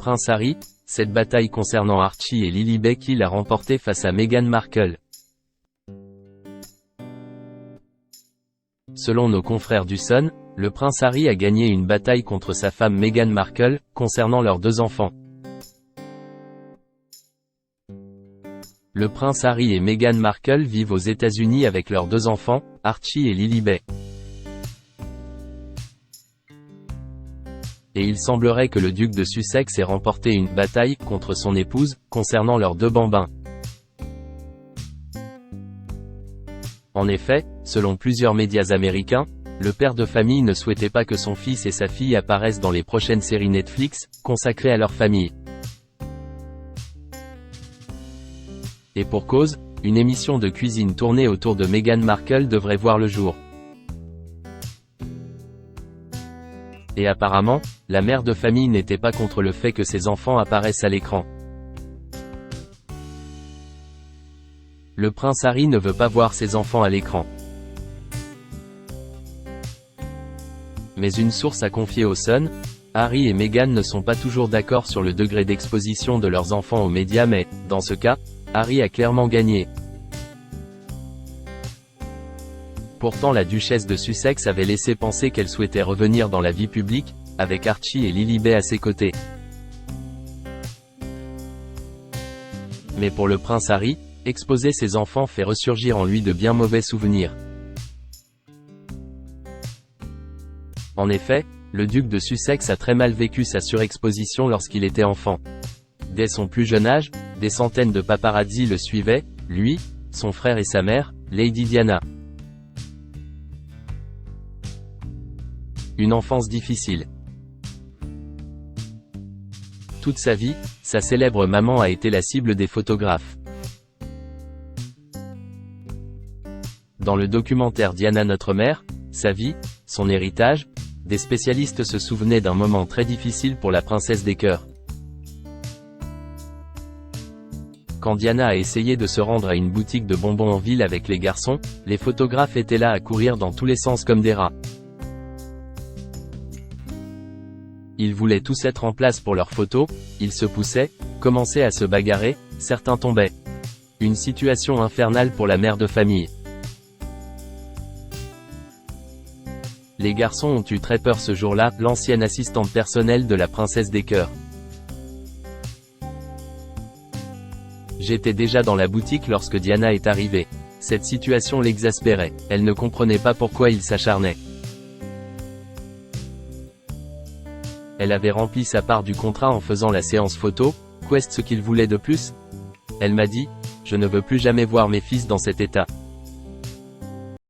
prince Harry, cette bataille concernant Archie et Lilibet qu'il a remportée face à Meghan Markle. Selon nos confrères du Sun, le prince Harry a gagné une bataille contre sa femme Meghan Markle, concernant leurs 2 enfants. Le prince Harry et Meghan Markle vivent aux États-Unis avec leurs 2 enfants, Archie et Lilibet. Et il semblerait que le duc de Sussex ait remporté une bataille contre son épouse, concernant leurs 2 bambins. En effet, selon plusieurs médias américains, le père de famille ne souhaitait pas que son fils et sa fille apparaissent dans les prochaines séries Netflix, consacrées à leur famille. Et pour cause, une émission de cuisine tournée autour de Meghan Markle devrait voir le jour. Et apparemment, la mère de famille n'était pas contre le fait que ses enfants apparaissent à l'écran. Le prince Harry ne veut pas voir ses enfants à l'écran. Mais une source a confié au Sun, Harry et Meghan ne sont pas toujours d'accord sur le degré d'exposition de leurs enfants aux médias mais, dans ce cas, Harry a clairement gagné. Pourtant la duchesse de Sussex avait laissé penser qu'elle souhaitait revenir dans la vie publique, avec Archie et Lilibet à ses côtés. Mais pour le prince Harry, exposer ses enfants fait ressurgir en lui de bien mauvais souvenirs. En effet, le duc de Sussex a très mal vécu sa surexposition lorsqu'il était enfant. Dès son plus jeune âge, des centaines de paparazzi le suivaient, lui, son frère et sa mère, Lady Diana. Une enfance difficile. Toute sa vie, sa célèbre maman a été la cible des photographes. Dans le documentaire Diana notre mère, sa vie, son héritage, des spécialistes se souvenaient d'un moment très difficile pour la princesse des cœurs. Quand Diana a essayé de se rendre à une boutique de bonbons en ville avec les garçons, les photographes étaient là à courir dans tous les sens comme des rats. Ils voulaient tous être en place pour leurs photos, ils se poussaient, commençaient à se bagarrer, certains tombaient. Une situation infernale pour la mère de famille. Les garçons ont eu très peur ce jour-là, l'ancienne assistante personnelle de la princesse des cœurs. J'étais déjà dans la boutique lorsque Diana est arrivée. Cette situation l'exaspérait, elle ne comprenait pas pourquoi il s'acharnait. Elle avait rempli sa part du contrat en faisant la séance photo, qu'est-ce qu'il voulait de plus? Elle m'a dit, je ne veux plus jamais voir mes fils dans cet état.